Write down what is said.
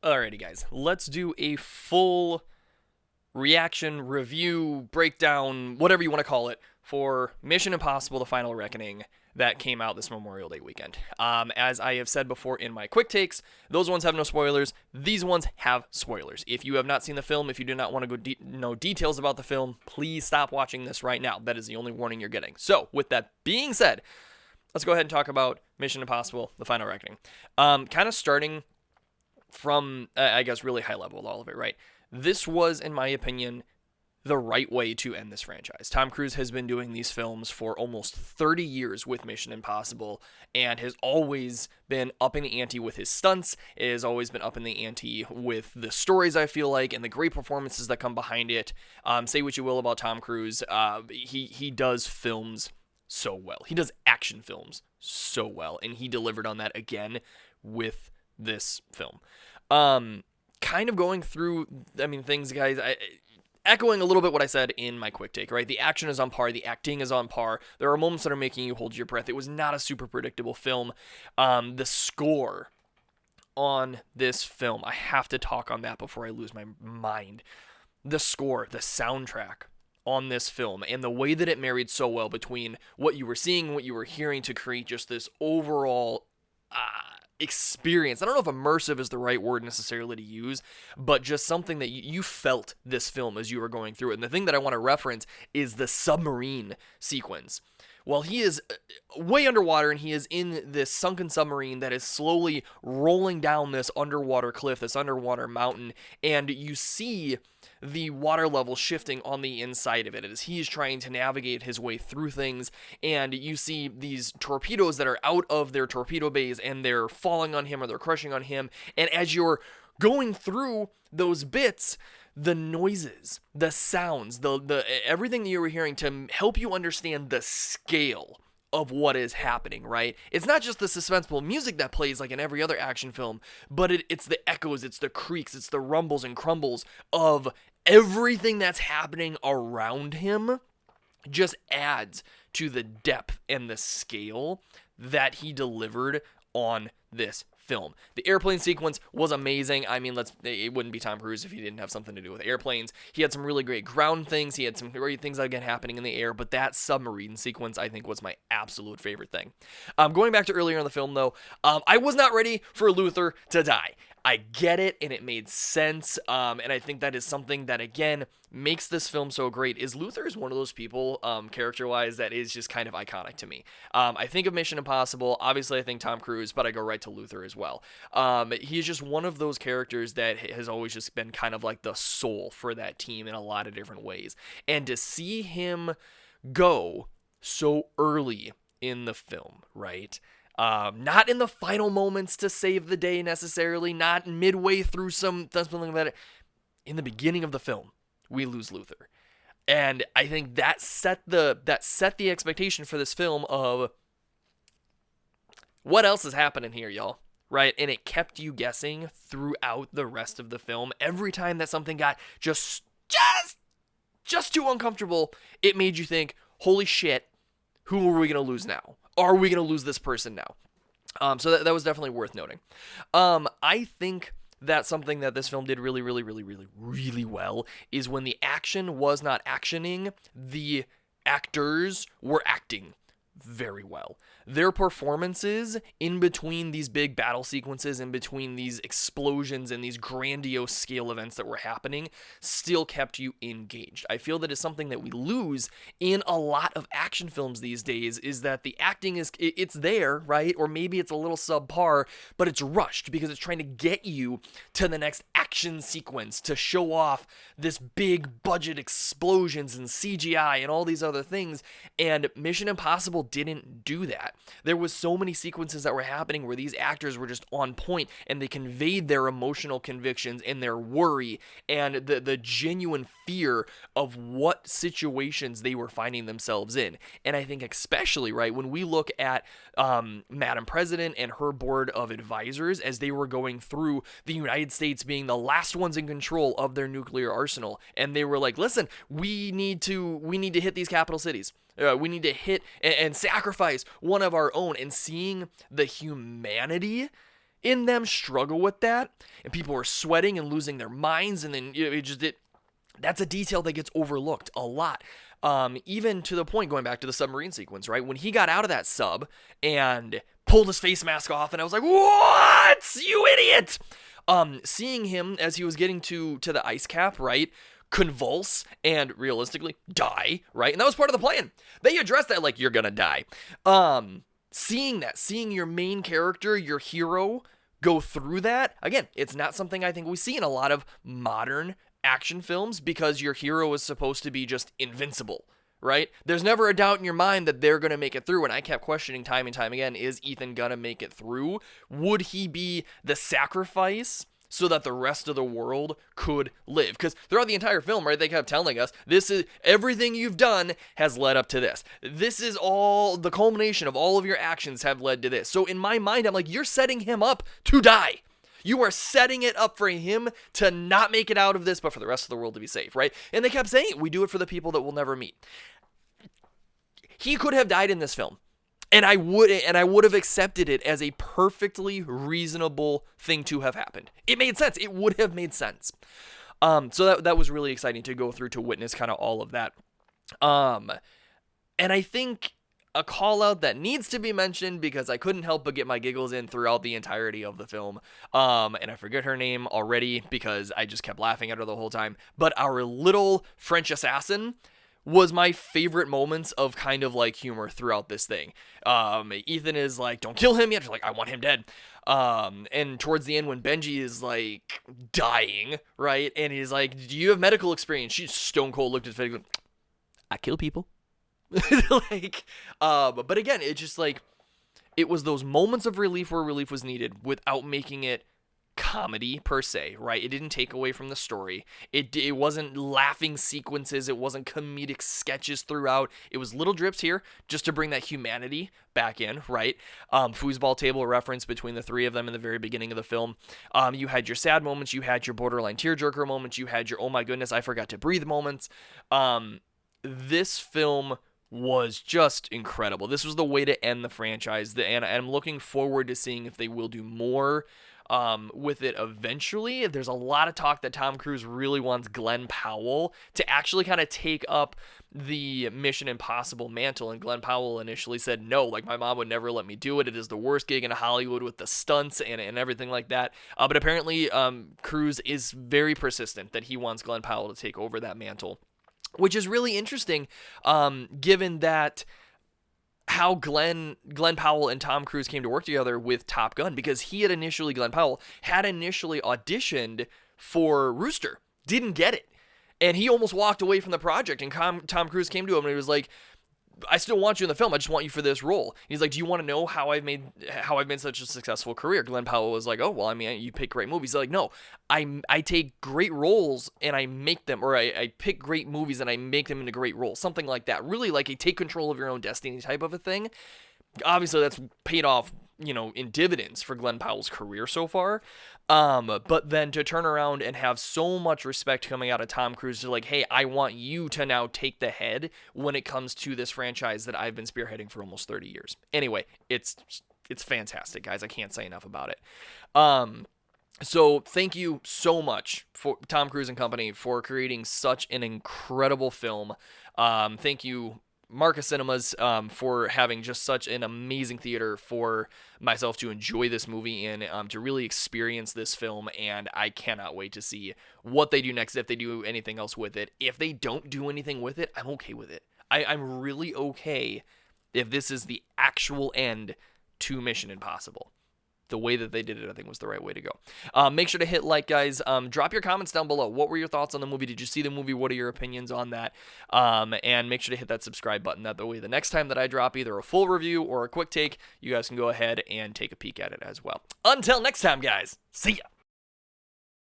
Alrighty, guys, let's do a full reaction, review, breakdown, whatever you want to call it, for Mission Impossible: The Final Reckoning that came out this Memorial Day weekend. As I have said before in my quick takes, those ones have no spoilers. These ones have spoilers. If you have not seen the film, if you do not want to go know details about the film, please stop watching this right now. That is the only warning you're getting. So, with that being said, let's go ahead and talk about Mission Impossible: The Final Reckoning. Kind of starting from, I guess, really high level with all of it, right? This was, in my opinion, the right way to end this franchise. Tom Cruise has been doing these films for almost 30 years with Mission Impossible and has always been upping the ante with his stunts. It has always been up in the ante with the stories, I feel like, and the great performances that come behind it. Say what you will about Tom Cruise. He does films so well. He does action films so well, and he delivered on that again with this film. Kind of going through, things, guys, echoing a little bit what I said in my quick take, right? The action is on par. The acting is on par. There are moments that are making you hold your breath. It was not a super predictable film. The score on this film, I have to talk on that before I lose my mind. The score, the soundtrack on this film, and the way that it married so well between what you were seeing and what you were hearing to create just this overall experience. I don't know if immersive is the right word necessarily to use, but just something that you felt this film as you were going through it. And the thing that I want to reference is the submarine sequence. Well, he is way underwater, and he is in this sunken submarine that is slowly rolling down this underwater cliff, this underwater mountain, and you see the water level shifting on the inside of it as he's trying to navigate his way through things, and you see these torpedoes that are out of their torpedo bays, and they're falling on him or they're crushing on him, and as you're going through those bits, the noises, the sounds, the everything that you were hearing to help you understand the scale of what is happening, right? It's not just the suspenseful music that plays like in every other action film, but it's the echoes, it's the creaks, it's the rumbles and crumbles of everything that's happening around him. Just adds to the depth and the scale that he delivered on this film. The airplane sequence was amazing. It wouldn't be Tom Cruise if he didn't have something to do with airplanes. He had some really great ground things. He had some great things again happening in the air, but that submarine sequence, I think, was my absolute favorite thing. Going back to earlier in the film, though, I was not ready for Luther to die. I get it, and it made sense, and I think that is something that, again, makes this film so great, is Luther is one of those people, character-wise, that is just kind of iconic to me. I think of Mission Impossible, obviously I think Tom Cruise, but I go right to Luther as well. He's just one of those characters that has always just been kind of like the soul for that team in a lot of different ways. And to see him go so early in the film, right? Not in the final moments to save the day necessarily, not midway through something like that. In the beginning of the film, we lose Luther. And I think that set the expectation for this film of what else is happening here, y'all, right? And it kept you guessing throughout the rest of the film. Every time that something got just too uncomfortable, it made you think, holy shit, who are we going to lose now? Are we going to lose this person now? So that was definitely worth noting. I think that something that this film did really, really, really, really, really well is when the action was not actioning, the actors were acting very well. Their performances in between these big battle sequences, in between these explosions and these grandiose scale events that were happening, still kept you engaged. I feel that is something that we lose in a lot of action films these days, is that the acting it's there, right? Or maybe it's a little subpar, but it's rushed because it's trying to get you to the next action sequence to show off this big budget explosions and CGI and all these other things. And Mission Impossible didn't do that. There was so many sequences that were happening where these actors were just on point, and they conveyed their emotional convictions and their worry and the genuine fear of what situations they were finding themselves in. And I think especially, right, when we look at Madam President and her board of advisors as they were going through the United States being the last ones in control of their nuclear arsenal, and they were like, listen, we need to hit these capital cities. We need to hit and sacrifice one of our own, and seeing the humanity in them struggle with that, and people are sweating and losing their minds, and then that's a detail that gets overlooked a lot. Even to the point, going back to the submarine sequence, right? When he got out of that sub and pulled his face mask off, and I was like, what? You idiot! Seeing him as he was getting to the ice cap, right? Convulse and realistically die, right? And that was part of the plan. They addressed that like, you're gonna die. Seeing your main character, your hero, go through that, again, it's not something I think we see in a lot of modern action films because your hero is supposed to be just invincible, right? There's never a doubt in your mind that they're going to make it through, and I kept questioning time and time again, is Ethan going to make it through? Would he be the sacrifice so that the rest of the world could live? Because throughout the entire film, right, they kept telling us, this is everything you've done has led up to this. This is all the culmination of all of your actions have led to this. So in my mind, I'm like, you're setting him up to die. You are setting it up for him to not make it out of this, but for the rest of the world to be safe, right? And they kept saying, we do it for the people that we'll never meet. He could have died in this film. And I would have accepted it as a perfectly reasonable thing to have happened. It made sense. It would have made sense. So that was really exciting to go through, to witness kind of all of that. And I think a call out that needs to be mentioned, because I couldn't help but get my giggles in throughout the entirety of the film. And I forget her name already because I just kept laughing at her the whole time. But our little French assassin was my favorite moments of kind of like humor throughout this thing. Ethan is like, don't kill him yet. She's like, I want him dead. And towards the end, when Benji is like dying, right? And he's like, do you have medical experience? She's stone cold looked at his face. I kill people. But again, it's just like, it was those moments of relief where relief was needed without making it comedy per se, right? It didn't take away from the story. It wasn't laughing sequences. It wasn't comedic sketches throughout. It was little drips here just to bring that humanity back in, right? Foosball table reference between the three of them in the very beginning of the film. You had your sad moments. You had your borderline tearjerker moments. You had your, oh my goodness, I forgot to breathe moments. This film was just incredible. This was the way to end the franchise, and I'm looking forward to seeing if they will do more with it eventually. There's a lot of talk that Tom Cruise really wants Glenn Powell to actually kind of take up the Mission Impossible mantle, and Glenn Powell initially said no, like, my mom would never let me do it. It is the worst gig in Hollywood with the stunts and everything like that. But apparently Cruise is very persistent that he wants Glenn Powell to take over that mantle, which is really interesting, given that how Glenn Powell and Tom Cruise came to work together with Top Gun, because Glenn Powell had initially auditioned for Rooster, didn't get it, and he almost walked away from the project, and Tom Cruise came to him and he was like, I still want you in the film. I just want you for this role. And he's like, do you want to know how I've made such a successful career? Glenn Powell was like, oh, well, I mean, you pick great movies. He's like, no, I take great roles and I make them, or I pick great movies and I make them into great roles. Something like that. Really like a take control of your own destiny type of a thing. Obviously, that's paid off, in dividends for Glenn Powell's career so far. But then to turn around and have so much respect coming out of Tom Cruise to like, hey, I want you to now take the head when it comes to this franchise that I've been spearheading for almost 30 years. Anyway, it's fantastic, guys. I can't say enough about it. So thank you so much for Tom Cruise and company for creating such an incredible film. Thank you, Marcus Cinemas, for having just such an amazing theater for myself to enjoy this movie in, to really experience this film, and I cannot wait to see what they do next, if they do anything else with it. If they don't do anything with it, I'm okay with it. I'm really okay if this is the actual end to Mission Impossible. The way that they did it, I think, was the right way to go. Make sure to hit like, guys. Drop your comments down below. What were your thoughts on the movie? Did you see the movie? What are your opinions on that? And make sure to hit that subscribe button. That way, the next time that I drop either a full review or a quick take, you guys can go ahead and take a peek at it as well. Until next time, guys. See ya.